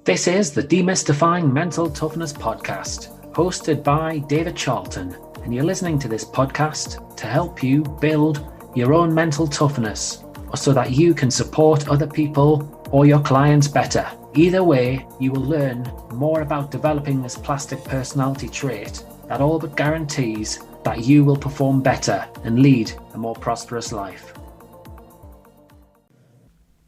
This is the Demystifying Mental Toughness podcast, hosted by David Charlton, and you're listening to this podcast to help you build your own mental toughness, or so that you can support other people or your clients better. Either way, you will learn more about developing this plastic personality trait that all but guarantees that you will perform better and lead a more prosperous life.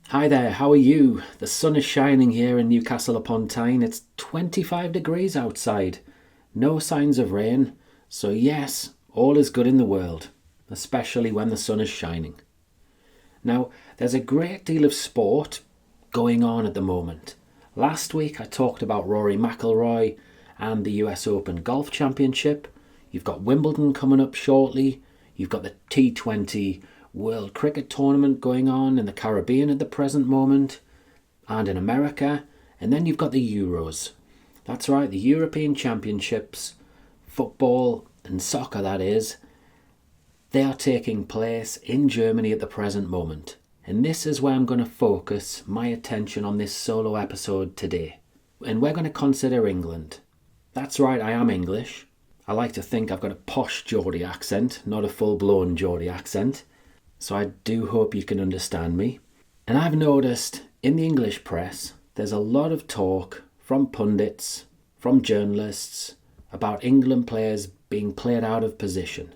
Hi there, how are you? The sun is shining here in Newcastle upon Tyne. It's 25 degrees outside. No signs of rain. So yes, all is good in the world, especially when the sun is shining. Now, there's a great deal of sport going on at the moment. Last week I talked about Rory McIlroy and the US Open Golf Championship. You've got Wimbledon coming up shortly. You've got the T20 World Cricket Tournament going on in the Caribbean at the present moment and in America. And then you've got the Euros. That's right, the European Championships, football and soccer that is, they are taking place in Germany at the present moment. And this is where I'm going to focus my attention on this solo episode today. And we're going to consider England. That's right, I am English. I like to think I've got a posh Geordie accent, not a full-blown Geordie accent. So I do hope you can understand me. And I've noticed in the English press, there's a lot of talk from pundits, from journalists, about England players being played out of position.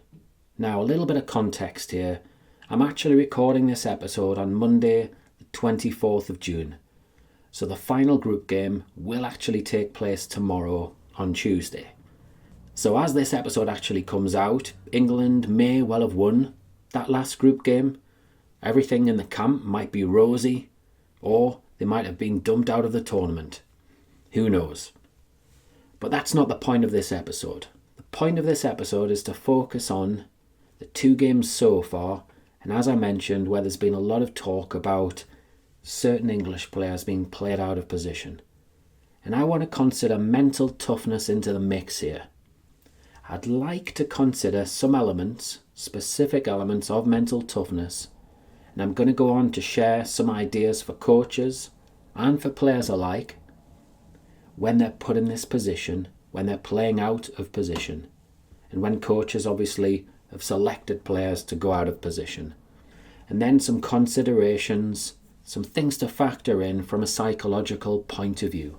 Now, a little bit of context here. I'm actually recording this episode on Monday, the 24th of June. So the final group game will actually take place tomorrow on Tuesday. So as this episode actually comes out, England may well have won that last group game. Everything in the camp might be rosy, or they might have been dumped out of the tournament. Who knows? But that's not the point of this episode. The point of this episode is to focus on the two games so far, and as I mentioned, where there's been a lot of talk about certain English players being played out of position. And I want to consider mental toughness into the mix here. I'd like to consider some elements, specific elements of mental toughness, and I'm going to go on to share some ideas for coaches and for players alike when they're put in this position, when they're playing out of position, and when coaches obviously have selected players to go out of position. And then some considerations, some things to factor in from a psychological point of view.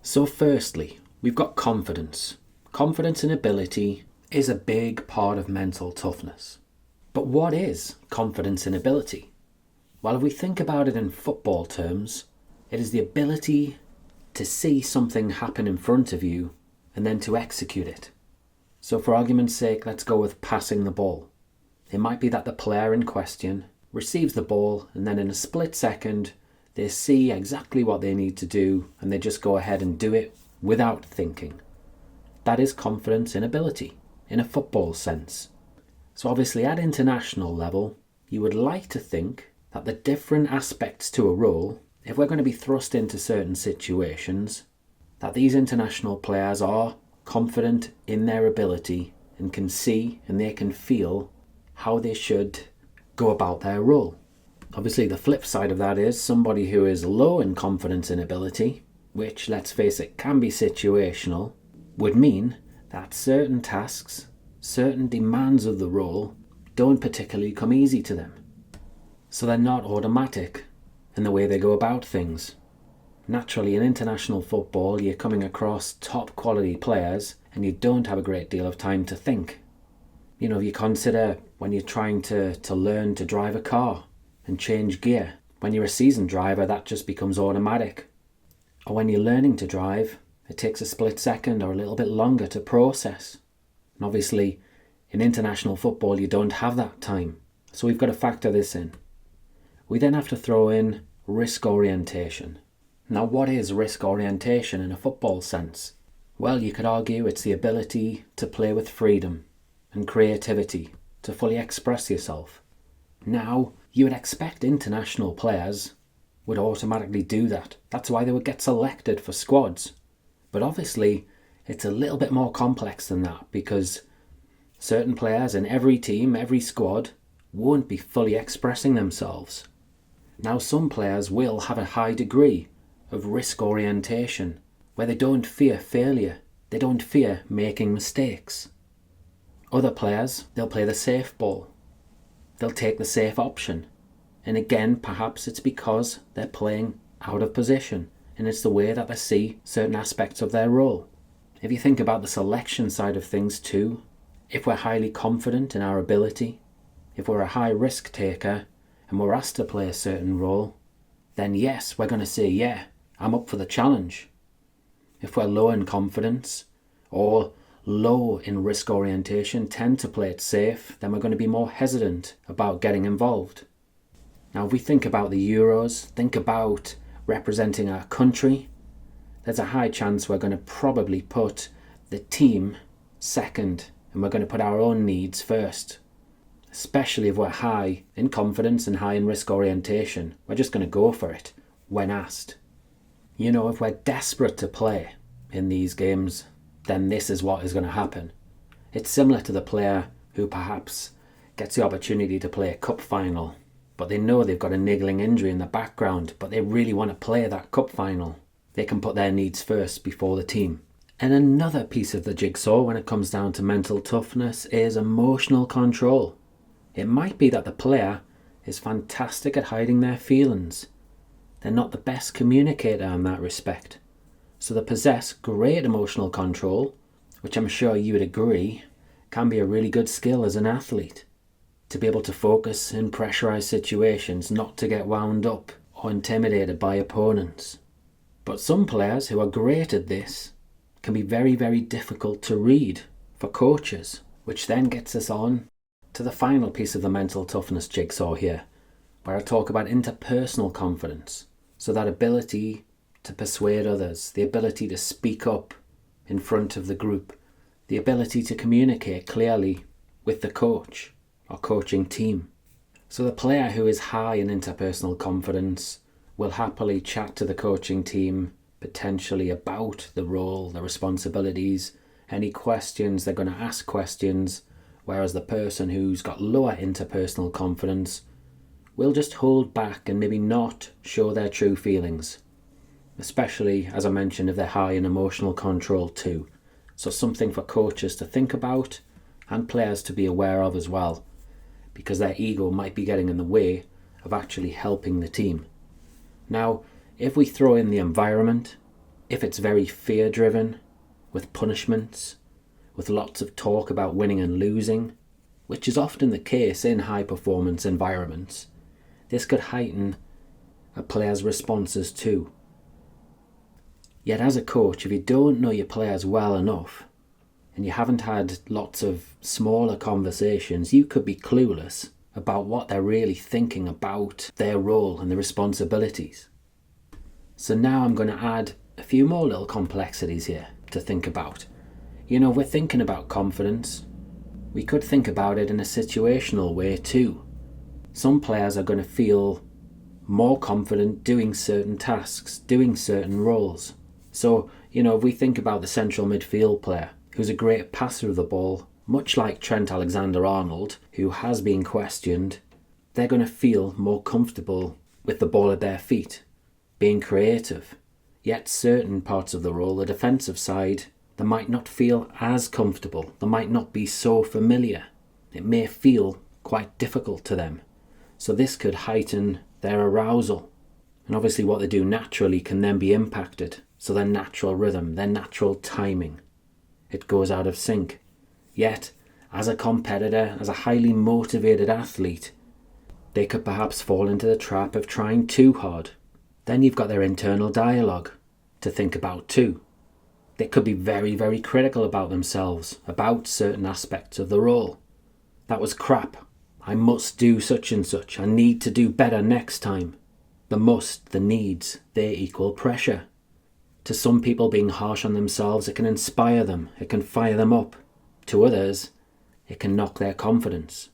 So firstly, we've got confidence. Confidence and ability is a big part of mental toughness. But what is confidence and ability? Well, if we think about it in football terms, it is the ability to see something happen in front of you and then to execute it. So for argument's sake, let's go with passing the ball. It might be that the player in question receives the ball and then in a split second, they see exactly what they need to do and they just go ahead and do it without thinking. That is confidence and ability in a football sense. So obviously at international level, you would like to think that the different aspects to a role, if we're going to be thrust into certain situations, that these international players are confident in their ability and can see and they can feel how they should go about their role. Obviously the flip side of that is somebody who is low in confidence and ability, which let's face it can be situational, would mean that certain tasks, certain demands of the role don't particularly come easy to them. So they're not automatic in the way they go about things. Naturally, in international football, you're coming across top quality players and you don't have a great deal of time to think. You know, if you consider when you're trying to learn to drive a car and change gear, when you're a seasoned driver, that just becomes automatic. Or when you're learning to drive, it takes a split second or a little bit longer to process. And obviously, in international football, you don't have that time. So we've got to factor this in. We then have to throw in risk orientation. Now, what is risk orientation in a football sense? Well, you could argue it's the ability to play with freedom and creativity, to fully express yourself. Now, you would expect international players would automatically do that. That's why they would get selected for squads. But obviously, it's a little bit more complex than that because certain players in every team, every squad, won't be fully expressing themselves. Now, some players will have a high degree of risk orientation, where they don't fear failure, they don't fear making mistakes. Other players, they'll play the safe ball. They'll take the safe option. And again, perhaps it's because they're playing out of position, and it's the way that they see certain aspects of their role. If you think about the selection side of things too, if we're highly confident in our ability, if we're a high risk taker and we're asked to play a certain role, then yes, we're going to say, yeah, I'm up for the challenge. If we're low in confidence or low in risk orientation, tend to play it safe, then we're going to be more hesitant about getting involved. Now, if we think about the Euros, think about representing our country, there's a high chance we're going to probably put the team second and we're going to put our own needs first. Especially if we're high in confidence and high in risk orientation, we're just going to go for it when asked. You know, if we're desperate to play in these games, then this is what is going to happen. It's similar to the player who perhaps gets the opportunity to play a cup final, but they know they've got a niggling injury in the background, but they really want to play that cup final. They can put their needs first before the team. And another piece of the jigsaw when it comes down to mental toughness is emotional control. It might be that the player is fantastic at hiding their feelings. They're not the best communicator in that respect. So they possess great emotional control, which I'm sure you would agree can be a really good skill as an athlete. To be able to focus in pressurized situations, not to get wound up or intimidated by opponents. But some players who are great at this can be very, very difficult to read for coaches, which then gets us on to the final piece of the mental toughness jigsaw here, where I talk about interpersonal confidence. So that ability to persuade others, the ability to speak up in front of the group, the ability to communicate clearly with the coach or coaching team. So the player who is high in interpersonal confidence will happily chat to the coaching team, potentially about the role, the responsibilities, any questions, they're going to ask questions, whereas the person who's got lower interpersonal confidence will just hold back and maybe not show their true feelings, especially, as I mentioned, if they're high in emotional control too. So something for coaches to think about and players to be aware of as well, because their ego might be getting in the way of actually helping the team. Now, if we throw in the environment, if it's very fear-driven, with punishments, with lots of talk about winning and losing, which is often the case in high-performance environments, this could heighten a player's responses too. Yet as a coach, if you don't know your players well enough, and you haven't had lots of smaller conversations, you could be clueless about what they're really thinking about their role and the responsibilities. So now I'm going to add a few more little complexities here to think about. You know, we're thinking about confidence. We could think about it in a situational way too. Some players are going to feel more confident doing certain tasks, doing certain roles. So, you know, if we think about the central midfield player, who's a great passer of the ball, much like Trent Alexander-Arnold, who has been questioned, they're going to feel more comfortable with the ball at their feet, being creative. Yet certain parts of the role, the defensive side, they might not feel as comfortable. They might not be so familiar. It may feel quite difficult to them. So this could heighten their arousal. And obviously what they do naturally can then be impacted. So their natural rhythm, their natural timing, it goes out of sync. Yet, as a competitor, as a highly motivated athlete, they could perhaps fall into the trap of trying too hard. Then you've got their internal dialogue to think about too. They could be very, very critical about themselves, about certain aspects of the role. That was crap. I must do such and such. I need to do better next time. The must, the needs, they equal pressure. To some people, being harsh on themselves, it can inspire them. It can fire them up. To others, it can knock their confidence.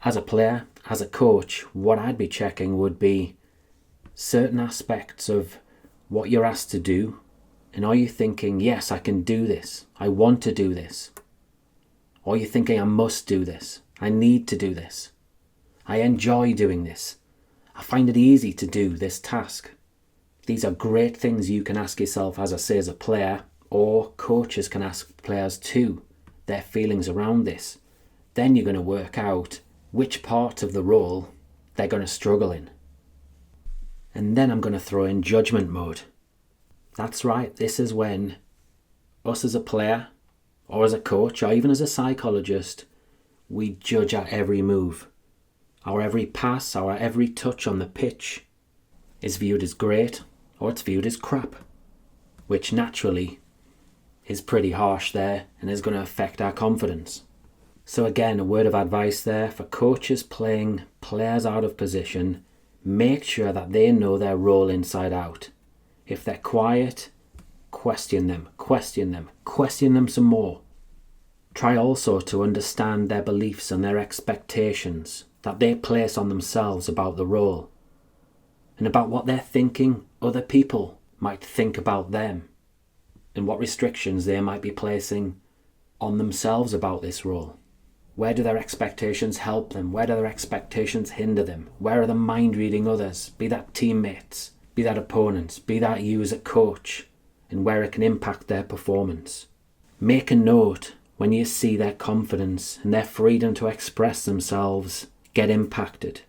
As a player, as a coach, what I'd be checking would be certain aspects of what you're asked to do. And are you thinking, yes, I can do this. I want to do this. Or are you thinking, I must do this. I need to do this. I enjoy doing this. I find it easy to do this task. These are great things you can ask yourself, as I say, as a player, or coaches can ask players too, their feelings around this. Then you're going to work out which part of the role they're going to struggle in. And then I'm going to throw in judgment mode. That's right, this is when us as a player, or as a coach, or even as a psychologist, we judge our every move. Our every pass, our every touch on the pitch is viewed as great, or it's viewed as crap, which naturally is pretty harsh there and is going to affect our confidence. So again, a word of advice there for coaches playing players out of position: make sure that they know their role inside out. If they're quiet, question them some more. Try also to understand their beliefs and their expectations that they place on themselves about the role, and about what they're thinking other people might think about them, and what restrictions they might be placing on themselves about this role. Where do their expectations help them? Where do their expectations hinder them? Where are they mind reading others, be that teammates, be that opponents, be that you as a coach, and where it can impact their performance. Make a note when you see their confidence and their freedom to express themselves get impacted.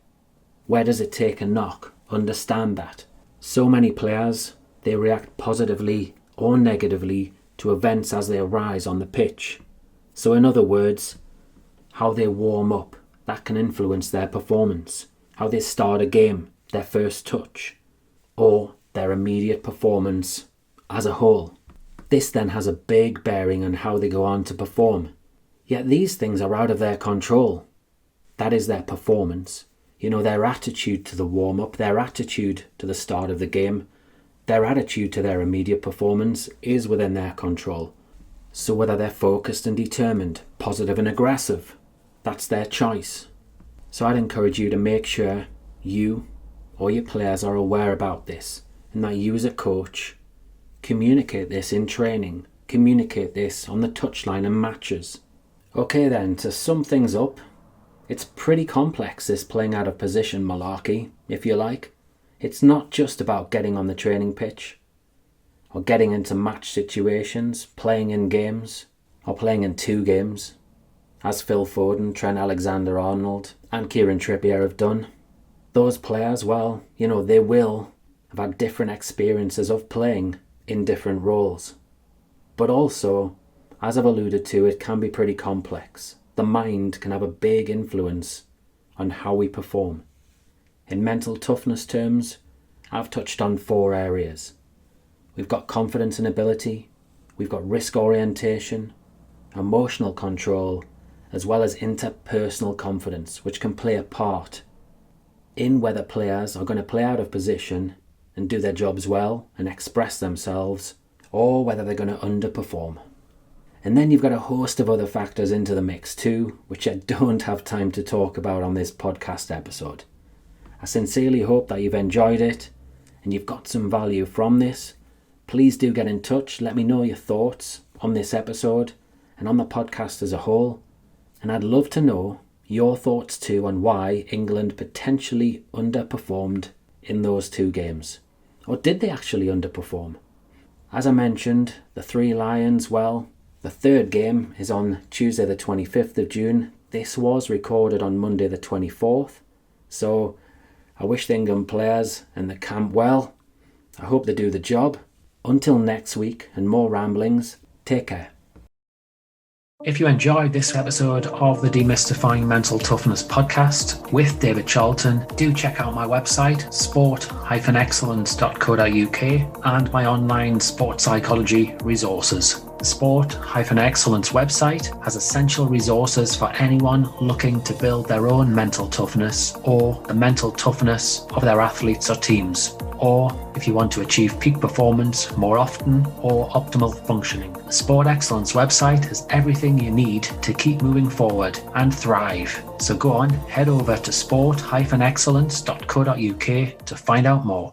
Where does it take a knock? Understand that. So many players, they react positively or negatively to events as they arise on the pitch. So in other words, how they warm up, that can influence their performance. How they start a game, their first touch, or their immediate performance as a whole. This then has a big bearing on how they go on to perform. Yet these things are out of their control. That is their performance. Their attitude to the warm-up, their attitude to the start of the game, their attitude to their immediate performance is within their control. So whether they're focused and determined, positive and aggressive, that's their choice. So I'd encourage you to make sure you or your players are aware about this, and that you as a coach communicate this in training, communicate this on the touchline and matches. Okay then, to sum things up, it's pretty complex, this playing out of position malarkey, if you like. It's not just about getting on the training pitch, or getting into match situations, playing in games, or playing in 2 games, as Phil Foden, Trent Alexander-Arnold and Kieran Trippier have done. Those players, well, they will have had different experiences of playing in different roles. But also, as I've alluded to, it can be pretty complex. The mind can have a big influence on how we perform. In mental toughness terms, I've touched on 4 areas. We've got confidence and ability, we've got risk orientation, emotional control, as well as interpersonal confidence, which can play a part in whether players are going to play out of position and do their jobs well and express themselves, or whether they're going to underperform. And then you've got a host of other factors into the mix too, which I don't have time to talk about on this podcast episode. I sincerely hope that you've enjoyed it and you've got some value from this. Please do get in touch, let me know your thoughts on this episode and on the podcast as a whole. And I'd love to know your thoughts too on why England potentially underperformed in those 2 games. Or did they actually underperform? As I mentioned, the 3 Lions, well, the 3rd game is on Tuesday the 25th of June. This was recorded on Monday the 24th. So I wish the England players and the camp well. I hope they do the job. Until next week and more ramblings, take care. If you enjoyed this episode of the Demystifying Mental Toughness podcast with David Charlton, do check out my website, sport-excellence.co.uk, and my online sport psychology resources. The Sport-Excellence website has essential resources for anyone looking to build their own mental toughness or the mental toughness of their athletes or teams, or if you want to achieve peak performance more often or optimal functioning. The Sport Excellence website has everything you need to keep moving forward and thrive. So go on, head over to sport-excellence.co.uk to find out more.